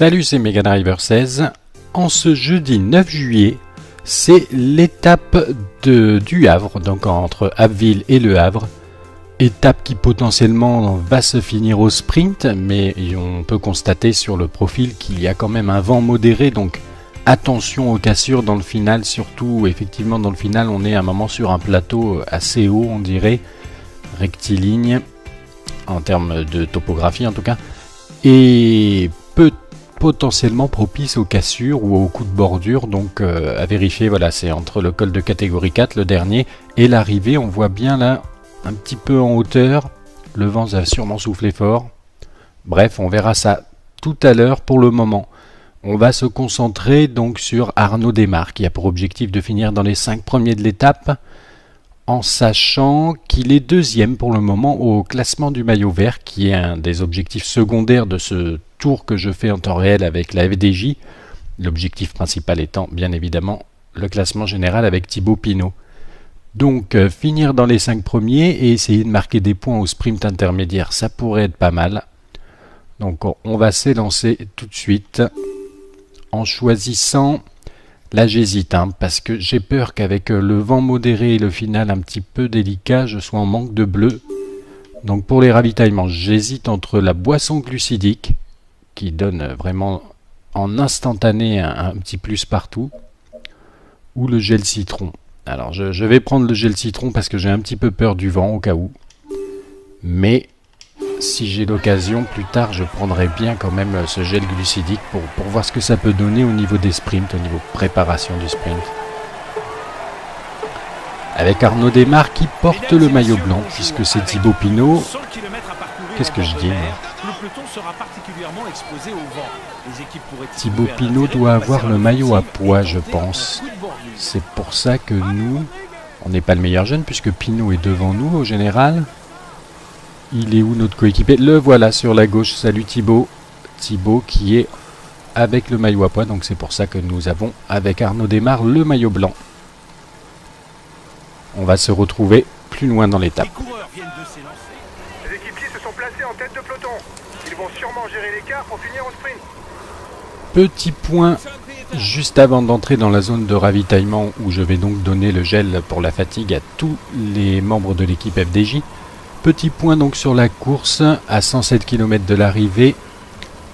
Salut, c'est Mega Driver 16. En ce jeudi 9 juillet, c'est l'étape du Havre, donc entre Abbeville et Le Havre. Étape qui potentiellement va se finir au sprint, mais on peut constater sur le profil qu'il y a quand même un vent modéré, donc attention aux cassures dans le final, surtout effectivement dans le final on est à un moment sur un plateau assez haut, on dirait, rectiligne, en termes de topographie en tout cas, et potentiellement propice aux cassures ou aux coups de bordure, donc à vérifier. Voilà, c'est entre le col de catégorie 4, le dernier, et l'arrivée. On voit bien là, un petit peu en hauteur, le vent va sûrement souffler fort. Bref, on verra ça tout à l'heure. Pour le moment, on va se concentrer donc sur Arnaud Démare, qui a pour objectif de finir dans les 5 premiers de l'étape, en sachant qu'il est deuxième pour le moment au classement du maillot vert, qui est un des objectifs secondaires de ce tour que je fais en temps réel avec la FDJ. L'objectif principal étant bien évidemment le classement général avec Thibaut Pinot. Donc finir dans les 5 premiers et essayer de marquer des points au sprint intermédiaire, ça pourrait être pas mal. Donc on va s'élancer tout de suite en choisissant... Là j'hésite, parce que j'ai peur qu'avec le vent modéré et le final un petit peu délicat, je sois en manque de bleu. Donc pour les ravitaillements, j'hésite entre la boisson glucidique, qui donne vraiment en instantané un petit plus partout, ou le gel citron. Alors je vais prendre le gel citron parce que j'ai un petit peu peur du vent au cas où. Mais si j'ai l'occasion, plus tard, je prendrai bien quand même ce gel glucidique pour voir ce que ça peut donner au niveau des sprints, au niveau préparation du sprint. Avec Arnaud Démare qui porte le maillot blanc, puisque c'est Thibaut Pinot. Qu'est-ce que je dis, Thibaut Pinot doit avoir le maillot à pois, je pense. C'est pour ça que nous, on n'est pas le meilleur jeune, puisque Pinot est devant nous au général. Il est où notre coéquipier? Le voilà sur la gauche. Salut Thibaut. Thibaut qui est avec le maillot à pois. Donc c'est pour ça que nous avons avec Arnaud Démare le maillot blanc. On va se retrouver plus loin dans l'étape. Les coureurs viennent de s'élancer. Les équipiers se sont placés en tête de peloton. Ils vont sûrement gérer l'écart pour finir au sprint. Petit point juste avant d'entrer dans la zone de ravitaillement où je vais donc donner le gel pour la fatigue à tous les membres de l'équipe FDJ. Petit point donc sur la course, à 107 km de l'arrivée,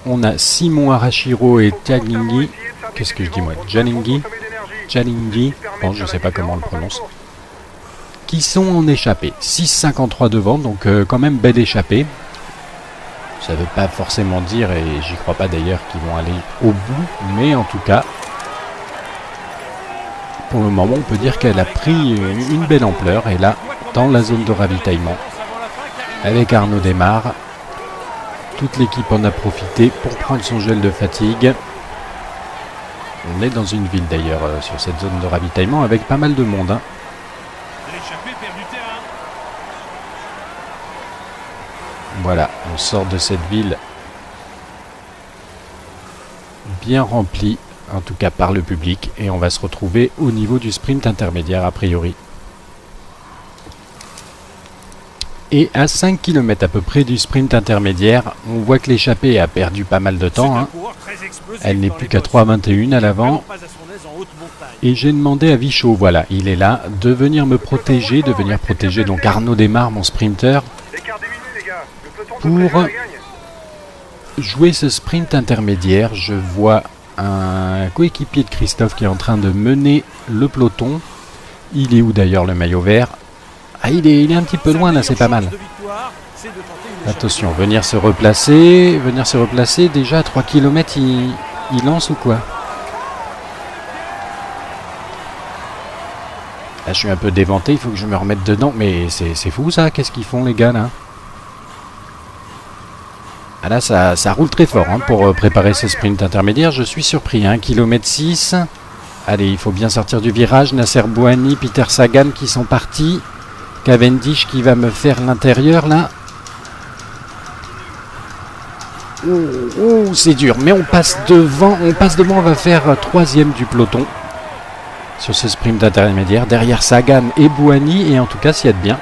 on a Simon Arashiro et Tjalinghi, qu'est-ce que je dis moi, Tjalinghi, bon je sais pas comment on le prononce, qui sont en échappée, 6,53 devant, donc quand même belle échappée. Ça veut pas forcément dire, et j'y crois pas d'ailleurs, qu'ils vont aller au bout, mais en tout cas, pour le moment on peut dire qu'elle a pris une belle ampleur, et là, dans la zone de ravitaillement, avec Arnaud Démare, toute l'équipe en a profité pour prendre son gel de fatigue. On est dans une ville d'ailleurs sur cette zone de ravitaillement avec pas mal de monde. Voilà, on sort de cette ville bien remplie, en tout cas par le public, et on va se retrouver au niveau du sprint intermédiaire a priori. Et à 5 km à peu près du sprint intermédiaire, on voit que l'échappée a perdu pas mal de temps. Elle n'est plus qu'à 3,21 à l'avant. Et j'ai demandé à Vichot, voilà, il est là, de venir me protéger, donc Arnaud Démare, mon sprinter, pour jouer ce sprint intermédiaire. Je vois un coéquipier de Christophe qui est en train de mener le peloton. Il est où d'ailleurs le maillot vert? Ah, il est un petit peu loin là, c'est pas mal. Attention, venir se replacer, déjà à 3 km, il lance ou quoi? Là, je suis un peu déventé, il faut que je me remette dedans, mais c'est fou ça, qu'est-ce qu'ils font les gars là? Ah là, ça roule très fort pour préparer ce sprint intermédiaire, je suis surpris, 1,6 km. Allez, il faut bien sortir du virage, Nasser Bouhanni, Peter Sagan qui sont partis. Cavendish qui va me faire l'intérieur là. Oh, c'est dur, mais on passe devant, on va faire 3e du peloton sur ce sprint intermédiaire, derrière Sagan et Bouhanni, et en tout cas s'il y a de bien,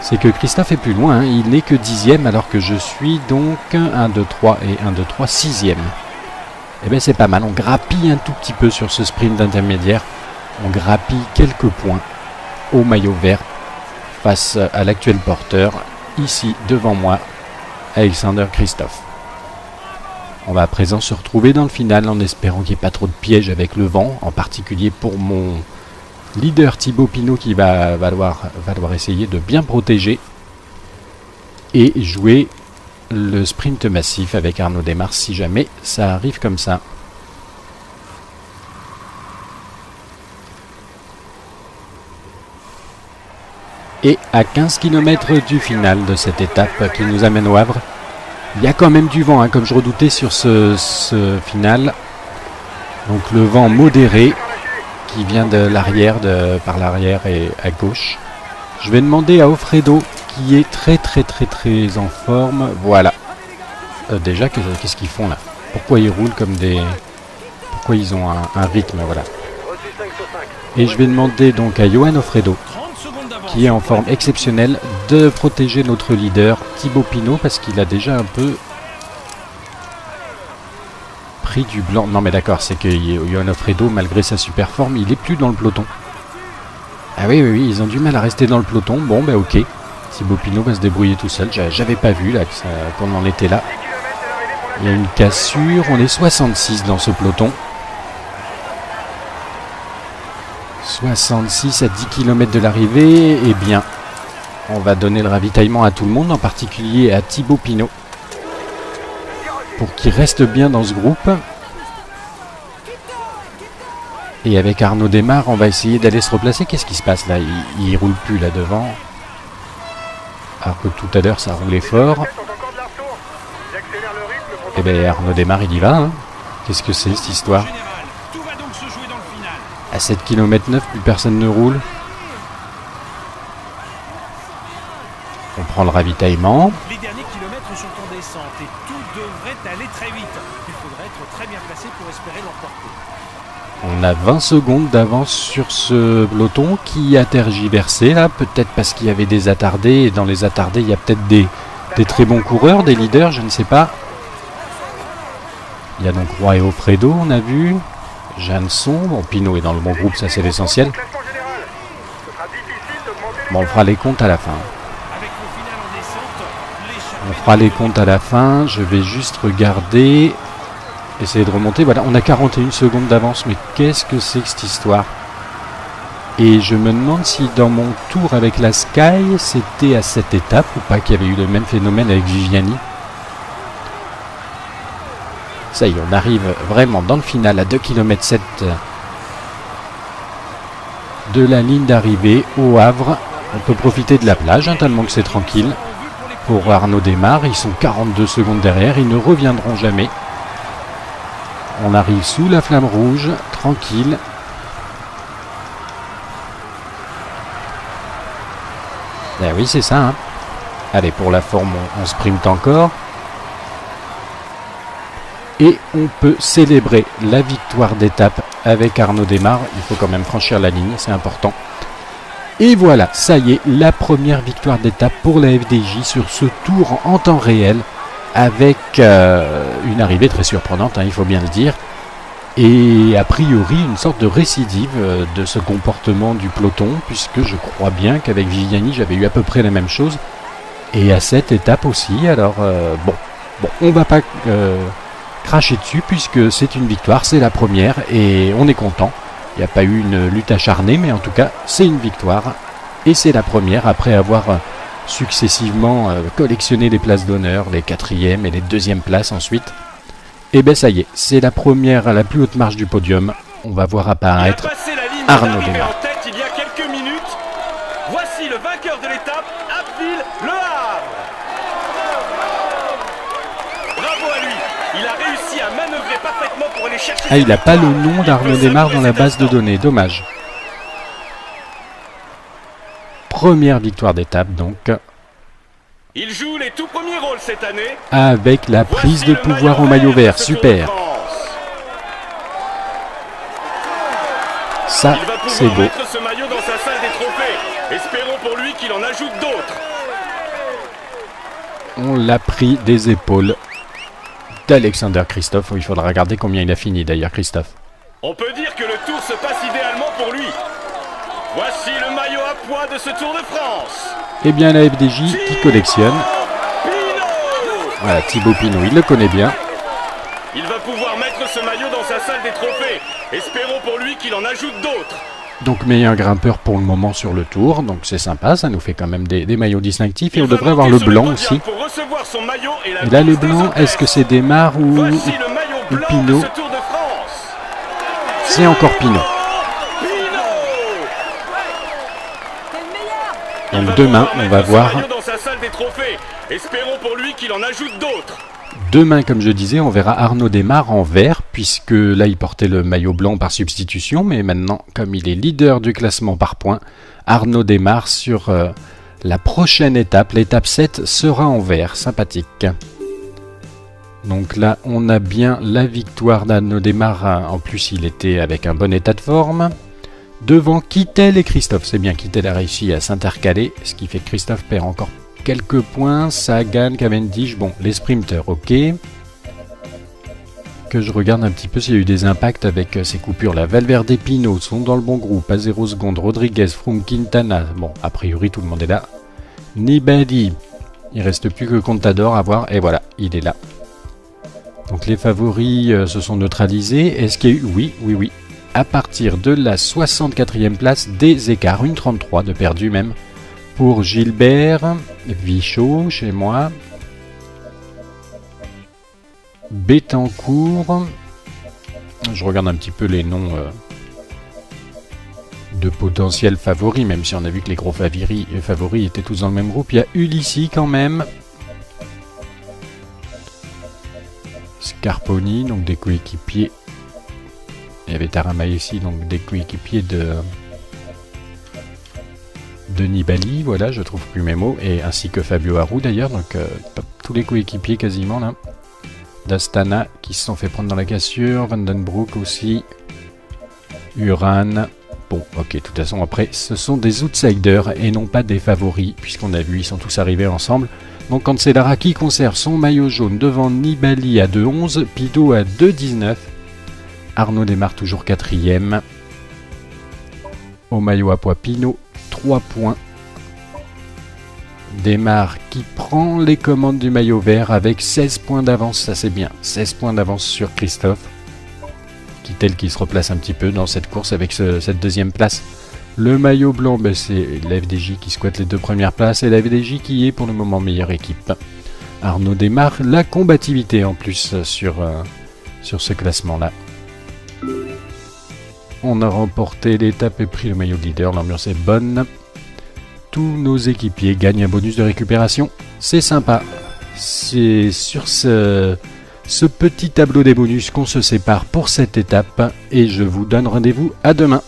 c'est que Christophe est plus loin, il n'est que 10e alors que je suis donc 1, 2, 3 et 1, 2, 3, 6e. Eh bien c'est pas mal, on grappille un tout petit peu sur ce sprint intermédiaire. On grappille quelques points au maillot vert face à l'actuel porteur, ici devant moi, Alexander Kristoff. On va à présent se retrouver dans le final en espérant qu'il n'y ait pas trop de pièges avec le vent, en particulier pour mon leader Thibaut Pinot qui va devoir essayer de bien protéger et jouer le sprint massif avec Arnaud Démare si jamais ça arrive comme ça. Et à 15 km du final de cette étape qui nous amène au Havre, il y a quand même du vent, hein, comme je redoutais sur ce final. Donc le vent modéré qui vient de l'arrière, par l'arrière et à gauche. Je vais demander à Offredo qui est très en forme. Voilà. Déjà, qu'est-ce qu'ils font là? Pourquoi ils roulent comme des... Pourquoi ils ont un rythme? Voilà. Et je vais demander donc à Johan Offredo, qui est en forme exceptionnelle, de protéger notre leader Thibaut Pinot parce qu'il a déjà un peu pris du blanc. Non mais d'accord, c'est que Johan Offredo, malgré sa super forme, il est plus dans le peloton. Ah oui, ils ont du mal à rester dans le peloton. Bon ben ok, Thibaut Pinot va se débrouiller tout seul. J'avais pas vu là qu'on en était là. Il y a une cassure, on est 66 dans ce peloton. 66 à 10 km de l'arrivée, eh bien, on va donner le ravitaillement à tout le monde, en particulier à Thibaut Pinot, pour qu'il reste bien dans ce groupe. Et avec Arnaud Démare, on va essayer d'aller se replacer. Qu'est-ce qui se passe là? Il roule plus là devant, alors que tout à l'heure ça roulait fort. Eh bien Arnaud Démare il y va, hein. Qu'est-ce que c'est cette histoire? À 7 km 9, plus personne ne roule. On prend le ravitaillement. Les derniers kilomètres sont en descente et tout devrait aller très vite. Il faudrait être très bien placé pour espérer l'emporter. On a 20 secondes d'avance sur ce peloton qui a tergiversé là, peut-être parce qu'il y avait des attardés, et dans les attardés il y a peut-être des très bons coureurs, des leaders, je ne sais pas. Il y a donc Roy et Offredo, on a vu. Janson, bon Pinot est dans le bon groupe, ça c'est l'essentiel. Bon, on fera les comptes à la fin. On fera les comptes à la fin, je vais juste regarder, essayer de remonter. Voilà, on a 41 secondes d'avance, mais qu'est-ce que c'est que cette histoire? Et je me demande si dans mon tour avec la Sky, c'était à cette étape ou pas qu'il y avait eu le même phénomène avec Viviani. Ça y est, on arrive vraiment dans le final à 2 km 7 de la ligne d'arrivée au Havre. On peut profiter de la plage, hein, tellement que c'est tranquille. Pour Arnaud Démare, ils sont 42 secondes derrière, ils ne reviendront jamais. On arrive sous la flamme rouge, tranquille. Eh oui, c'est ça. Hein. Allez, pour la forme, on sprint encore. Et on peut célébrer la victoire d'étape avec Arnaud Démare. Il faut quand même franchir la ligne, c'est important. Et voilà, ça y est, la première victoire d'étape pour la FDJ sur ce tour en temps réel, avec une arrivée très surprenante, hein, il faut bien le dire. Et a priori, une sorte de récidive de ce comportement du peloton, puisque je crois bien qu'avec Viviani, j'avais eu à peu près la même chose. Et à cette étape aussi, alors bon, on va pas... cracher dessus puisque c'est une victoire, c'est la première et on est content. Il n'y a pas eu une lutte acharnée, mais en tout cas c'est une victoire et c'est la première après avoir successivement collectionné les places d'honneur, les 4e et les 2e places ensuite. Et ben ça y est, c'est la première à la plus haute marche du podium. On va voir apparaître Arnaud Démare. Il y a quelques minutes, voici le vainqueur de l'étape, Abbeville-Le Havre. Bravo à lui. Il a réussi à manœuvrer parfaitement pour aller chercher... Ah, il n'a pas le nom d'Arnaud Démare dans la base de données, dommage. Première victoire d'étape donc. Il joue les tout premiers rôles cette année. Avec la prise de pouvoir au maillot vert, super. Ça, c'est beau. Mettre ce maillot dans sa salle des trophées. Espérons pour lui qu'il en ajoute d'autres. On l'a pris des épaules. d'Alexander Kristoff. Il faudra regarder combien il a fini d'ailleurs, Kristoff. On peut dire que le tour se passe idéalement pour lui. Voici le maillot à pois de ce Tour de France. Eh bien la FDJ qui collectionne. Voilà, Thibaut Pinot, il le connaît bien. Il va pouvoir mettre ce maillot dans sa salle des trophées. Espérons pour lui qu'il en ajoute d'autres. Donc meilleur grimpeur pour le moment sur le tour, donc c'est sympa, ça nous fait quand même des maillots distinctifs. Et on devrait avoir le blanc aussi. Et là le blanc, est-ce que c'est Desmar ou Pinot? C'est encore Pinot. Donc demain, on va voir. Espérons pour lui qu'il en ajoute d'autres. Demain, comme je disais, on verra Arnaud Desmar en vert, puisque là, il portait le maillot blanc par substitution, mais maintenant, comme il est leader du classement par points, Arnaud Desmar sur la prochaine étape, l'étape 7, sera en vert. Sympathique. Donc là, on a bien la victoire d'Arnaud Desmar. En plus, il était avec un bon état de forme. Devant Kittel et Kristoff. C'est bien, Kittel a réussi à s'intercaler, ce qui fait que Kristoff perd encore quelques points. Sagan, Cavendish, bon, les sprinters, ok. Que je regarde un petit peu s'il y a eu des impacts avec ces coupures là. Valverde et Pinot sont dans le bon groupe, à 0 secondes. Rodriguez, Froome, Quintana, bon, a priori tout le monde est là. Nibali, il reste plus que Contador à voir, et voilà, il est là. Donc les favoris se sont neutralisés. Est-ce qu'il y a eu... Oui. À partir de la 64e place, des écarts, une 33 de perdu même. Pour Gilbert, Vichot chez moi, Bettencourt, je regarde un petit peu les noms de potentiels favoris, même si on a vu que les gros favoris étaient tous dans le même groupe. Il y a Ulissi quand même, Scarponi, donc des coéquipiers. Il y avait Taramay aussi, donc des coéquipiers de Nibali, voilà, je trouve plus mes mots, et ainsi que Fabio Aru d'ailleurs, donc tous les coéquipiers quasiment là. D'Astana qui se sont fait prendre dans la cassure, Vandenbroek aussi, Uran. Bon, ok, de toute façon après, ce sont des outsiders et non pas des favoris, puisqu'on a vu, ils sont tous arrivés ensemble. Donc Cancellara qui conserve son maillot jaune devant Nibali à 2,11, Pinot à 2,19. Arnaud Desmar toujours 4ème. Au maillot à pois, Pinot 3 points. Desmar qui prend les commandes du maillot vert avec 16 points d'avance, ça c'est bien. 16 points d'avance sur Kristoff. Kittel qui se replace un petit peu dans cette course avec cette deuxième place. Le maillot blanc, ben c'est la FDJ qui squatte les deux premières places et la FDJ qui est pour le moment meilleure équipe. Arnaud Desmar, la combativité en plus sur ce classement-là. On a remporté l'étape et pris le maillot de leader, l'ambiance est bonne. Tous nos équipiers gagnent un bonus de récupération, c'est sympa. C'est sur ce petit tableau des bonus qu'on se sépare pour cette étape et je vous donne rendez-vous à demain.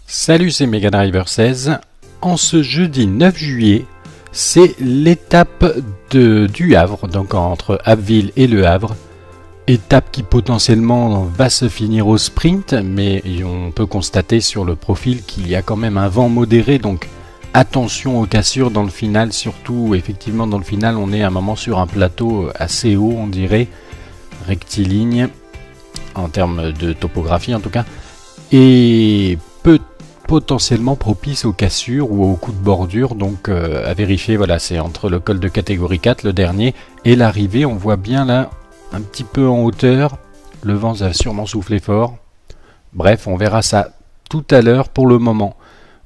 Salut, c'est Mega Driver 16. En ce jeudi 9 juillet, c'est l'étape du Havre, donc entre Abbeville et Le Havre. Étape qui potentiellement va se finir au sprint, mais on peut constater sur le profil qu'il y a quand même un vent modéré, donc attention aux cassures dans le final, surtout effectivement dans le final on est à un moment sur un plateau assez haut, on dirait, rectiligne, en termes de topographie en tout cas, et potentiellement propice aux cassures ou aux coups de bordure, donc à vérifier. Voilà, c'est entre le col de catégorie 4, le dernier, et l'arrivée. On voit bien là, un petit peu en hauteur, le vent va sûrement souffler fort. Bref, on verra ça tout à l'heure. Pour le moment,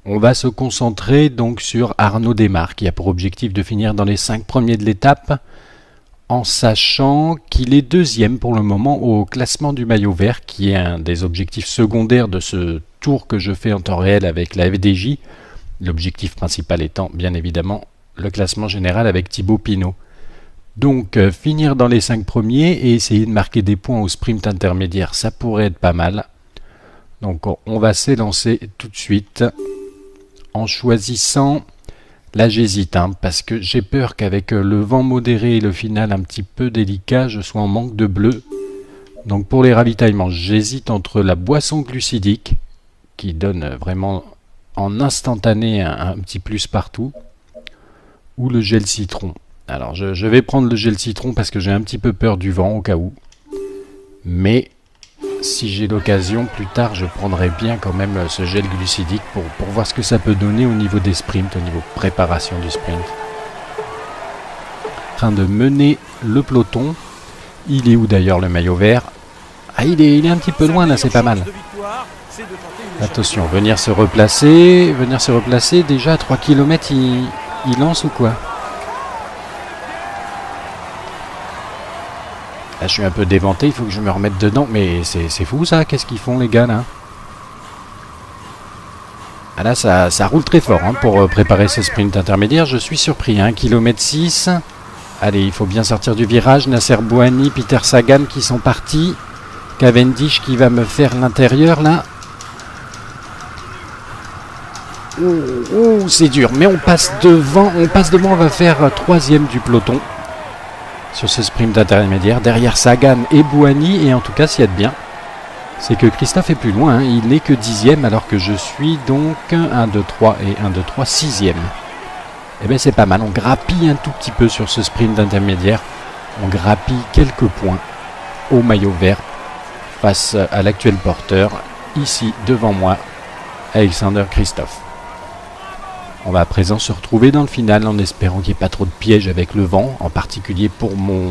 on va se concentrer donc sur Arnaud Desmar, qui a pour objectif de finir dans les 5 premiers de l'étape, en sachant qu'il est deuxième pour le moment au classement du maillot vert, qui est un des objectifs secondaires de ce tour que je fais en temps réel avec la FDJ. L'objectif principal étant bien évidemment le classement général avec Thibaut Pinot. Donc finir dans les 5 premiers et essayer de marquer des points au sprint intermédiaire, ça pourrait être pas mal. Donc on va s'élancer tout de suite en choisissant... Là j'hésite, parce que j'ai peur qu'avec le vent modéré et le final un petit peu délicat, je sois en manque de bleu. Donc pour les ravitaillements, j'hésite entre la boisson glucidique, qui donne vraiment en instantané un petit plus partout, ou le gel citron. Alors je vais prendre le gel citron parce que j'ai un petit peu peur du vent au cas où. Mais si j'ai l'occasion, plus tard, je prendrai bien quand même ce gel glucidique pour voir ce que ça peut donner au niveau des sprints, au niveau préparation du sprint. En train de mener le peloton. Il est où d'ailleurs le maillot vert? Ah, il est un petit peu loin là, c'est pas mal. Attention, venir se replacer. Déjà à 3 km, il lance ou quoi? Là, je suis un peu déventé, il faut que je me remette dedans. Mais c'est fou ça, qu'est-ce qu'ils font les gars là? Ah là, ça roule très fort pour préparer ce sprint intermédiaire. Je suis surpris, 1 km 6. Allez, il faut bien sortir du virage. Nasser Bouhanni, Peter Sagan qui sont partis. Cavendish qui va me faire l'intérieur là. Oh, c'est dur, mais on passe devant, on va faire 3e du peloton. Sur ce sprint intermédiaire, derrière Sagan et Bouhanni, et en tout cas, s'il y a de bien, c'est que Christophe est plus loin, il n'est que 10e, alors que je suis donc 1, 2, 3 et 1, 2, 3, 6e. Eh bien, c'est pas mal, on grappille un tout petit peu sur ce sprint intermédiaire, on grappille quelques points au maillot vert face à l'actuel porteur, ici devant moi, Alexander Kristoff. On va à présent se retrouver dans le final en espérant qu'il n'y ait pas trop de pièges avec le vent, en particulier pour mon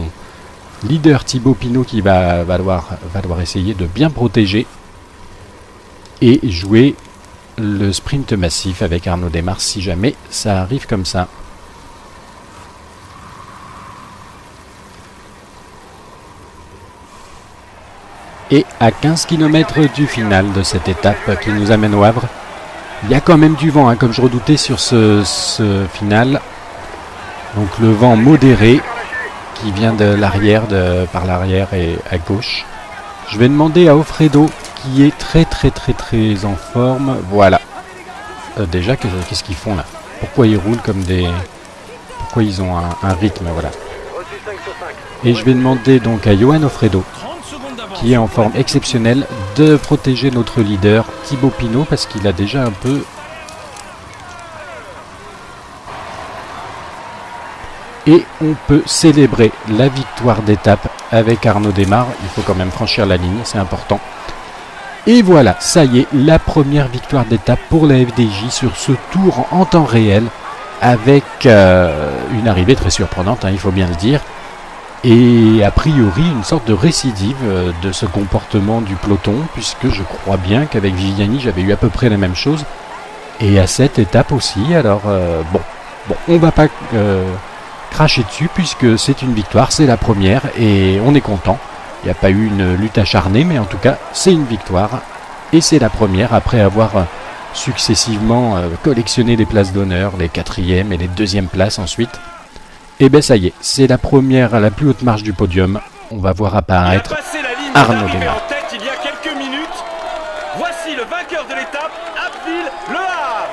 leader Thibaut Pinot qui va devoir essayer de bien protéger et jouer le sprint massif avec Arnaud Démare si jamais ça arrive comme ça. Et à 15 km du final de cette étape qui nous amène au Havre, il y a quand même du vent, comme je redoutais sur ce final. Donc le vent modéré qui vient de l'arrière, par l'arrière et à gauche. Je vais demander à Offredo qui est très en forme. Voilà. Déjà, qu'est-ce qu'ils font là? Pourquoi ils roulent comme des... Pourquoi ils ont un rythme, voilà. Et je vais demander donc à Johan Offredo, qui est en forme exceptionnelle, de protéger notre leader Thibaut Pinot parce qu'il a déjà un peu... Et on peut célébrer la victoire d'étape avec Arnaud Démare. Il faut quand même franchir la ligne, c'est important. Et voilà, ça y est, la première victoire d'étape pour la FDJ sur ce tour en temps réel avec une arrivée très surprenante, il faut bien le dire. Et a priori une sorte de récidive de ce comportement du peloton, puisque je crois bien qu'avec Viviani j'avais eu à peu près la même chose, et à cette étape aussi. Alors bon, on va pas cracher dessus puisque c'est une victoire, c'est la première et on est content. Il n'y a pas eu une lutte acharnée, mais en tout cas c'est une victoire et c'est la première après avoir successivement collectionné les places d'honneur, les 4e et les 2e places ensuite. Et bien ça y est, c'est la première, la plus haute marche du podium. On va voir apparaître Arnaud Démare. En tête il y a quelques minutes. Voici le vainqueur de l'étape, Abbeville Le Havre.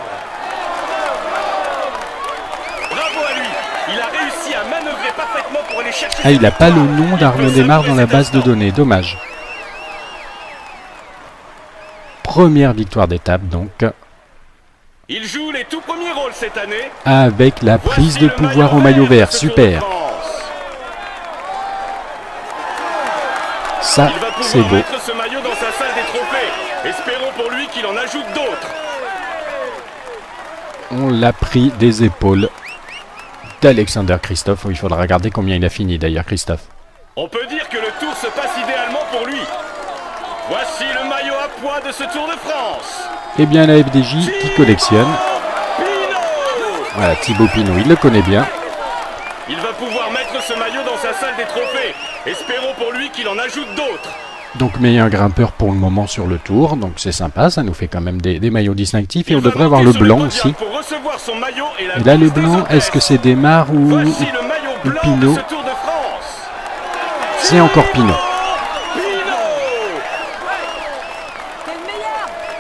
Bravo à lui, il a réussi à manœuvrer parfaitement pour aller chercher... Ah, il n'a pas le nom d'Arnaud Démare dans la base de données, dommage. Première victoire d'étape donc. Il joue les tout premiers rôles cette année. Avec la prise de pouvoir au maillot vert, super. Ça, c'est beau. Mettre ce maillot dans sa salle des trophées. Espérons pour lui qu'il en ajoute d'autres. On l'a pris des épaules d'Alexander Kristoff. Il faudra regarder combien il a fini d'ailleurs, Kristoff. On peut dire que le tour se passe idéalement pour lui. Voici le maillot à pois de ce Tour de France. Eh bien la FDJ qui collectionne. Voilà, Thibaut Pinot, il le connaît bien. Il va pouvoir mettre ce maillot dans sa salle des trophées. Espérons pour lui qu'il en ajoute d'autres. Donc meilleur grimpeur pour le moment sur le tour, donc c'est sympa, ça nous fait quand même des maillots distinctifs. Et on devrait avoir le blanc aussi. Et là le blanc, est-ce que c'est Démare ou Pinot? C'est encore Pinot.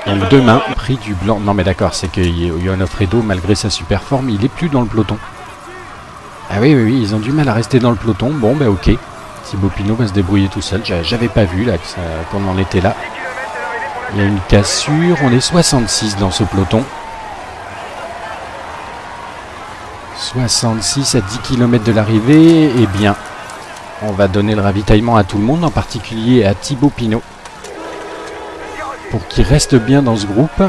Donc demain, prix du blanc. Non mais d'accord, c'est que Johan Alfredo, malgré sa super forme, il est plus dans le peloton. Ah oui, ils ont du mal à rester dans le peloton. Bon, bah ok. Thibaut Pinot va se débrouiller tout seul. J'avais pas vu là qu'on en était là. Il y a une cassure. On est 66 dans ce peloton. 66 à 10 km de l'arrivée. Eh bien, on va donner le ravitaillement à tout le monde, en particulier à Thibaut Pinot, pour qu'il reste bien dans ce groupe.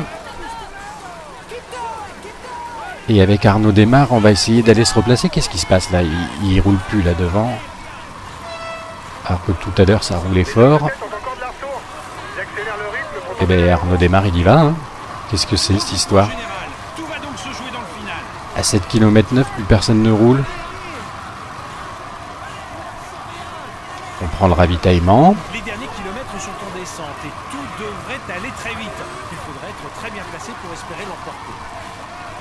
Et avec Arnaud Démare, on va essayer d'aller se replacer. Qu'est-ce qui se passe là? Il roule plus là devant. Alors que tout à l'heure ça roulait fort. Et bien Arnaud Démare il y va. Hein. Qu'est-ce que c'est cette histoire? À 7 km 9, plus personne ne roule. On prend le ravitaillement. Les derniers kilomètres sont en descente et tout devrait aller très vite. Il faudrait être très bien placé pour espérer l'emporter.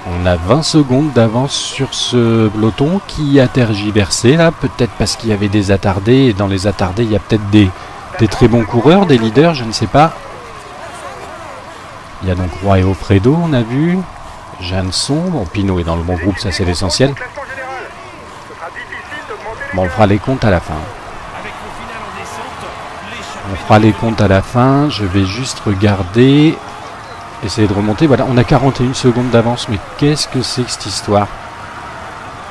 On a 20 secondes d'avance sur ce peloton qui a tergiversé là, peut-être parce qu'il y avait des attardés, et dans les attardés il y a peut-être des très bons coureurs, des leaders, je ne sais pas. Il y a donc Roy et Alfredo, on a vu. Jeanson, bon Pinot est dans le bon groupe, ça c'est l'essentiel. Bon, on fera les comptes à la fin. On fera les comptes à la fin, je vais juste regarder, essayer de remonter. Voilà, on a 41 secondes d'avance, mais qu'est-ce que c'est que cette histoire?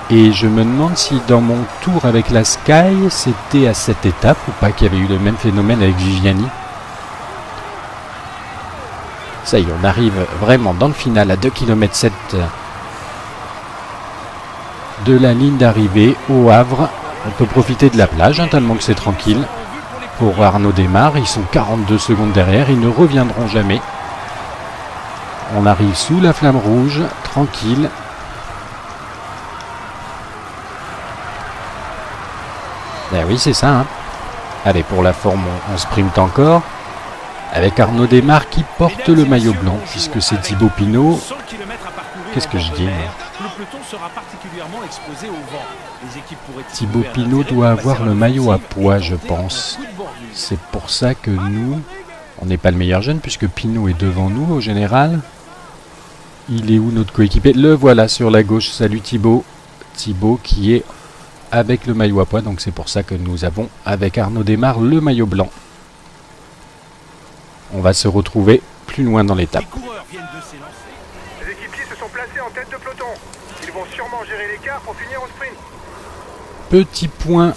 Et je me demande si dans mon tour avec la Sky, c'était à cette étape ou pas qu'il y avait eu le même phénomène avec Viviani. Ça y est, on arrive vraiment dans le final à 2 km 7 de la ligne d'arrivée au Havre. On peut profiter de la plage, hein, tellement que c'est tranquille. Pour Arnaud Démare, ils sont 42 secondes derrière, ils ne reviendront jamais. On arrive sous la flamme rouge, tranquille. Ben oui, c'est ça. Hein. Allez, pour la forme, on sprinte encore. Avec Arnaud Démare qui porte le maillot blanc, puisque c'est Thibaut Pinot. Qu'est-ce que je dis? Thibaut Pinot doit avoir le maillot à pois, je pense. C'est pour ça que nous, on n'est pas le meilleur jeune, puisque Pinot est devant nous au général. Il est où notre coéquipier? Le voilà sur la gauche. Salut Thibaut. Thibaut qui est avec le maillot à pois, donc c'est pour ça que nous avons avec Arnaud Démare le maillot blanc. On va se retrouver plus loin dans l'étape. Les équipiers se sont placés en tête de peloton. Ils vont sûrement gérer l'écart pour finir au sprint. Petit point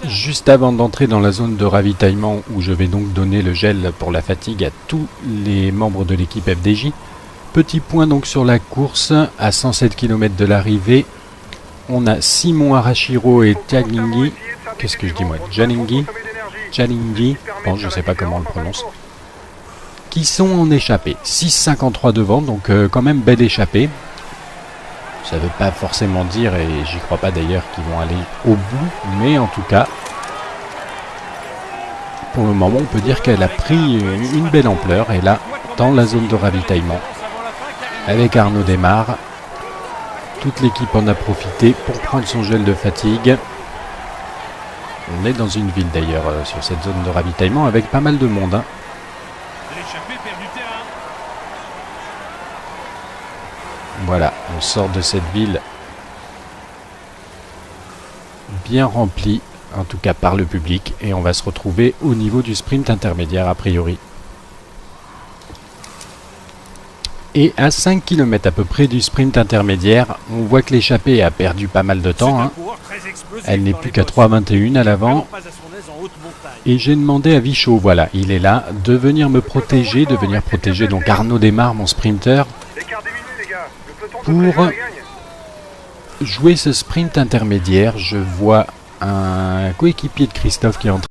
juste avant d'entrer dans la zone de ravitaillement où je vais donc donner le gel pour la fatigue à tous les membres de l'équipe FDJ. Petit point donc sur la course à 107 km de l'arrivée. On a Simon Arashiro et Tiaglinghi. Qu'est-ce que je dis moi? Jalinghi. Bon, je ne sais pas comment on le prononce. Qui sont en échappée. 6,53 devant, donc quand même belle échappée. Ça ne veut pas forcément dire, et j'y crois pas d'ailleurs, qu'ils vont aller au bout, mais en tout cas, pour le moment, on peut dire qu'elle a pris une belle ampleur, et là, dans la zone de ravitaillement, avec Arnaud Démare, toute l'équipe en a profité pour prendre son gel de fatigue. On est dans une ville d'ailleurs, sur cette zone de ravitaillement, avec pas mal de monde, hein. Voilà, on sort de cette ville bien remplie, en tout cas par le public, et on va se retrouver au niveau du sprint intermédiaire a priori. Et à 5 km à peu près du sprint intermédiaire, on voit que l'échappée a perdu pas mal de temps. Hein. Elle n'est plus qu'à 3,21 à l'avant. Et j'ai demandé à Vichot, voilà, il est là, de venir me protéger, donc Arnaud Démare, mon sprinter, pour jouer ce sprint intermédiaire. Je vois un coéquipier de Christophe qui est en train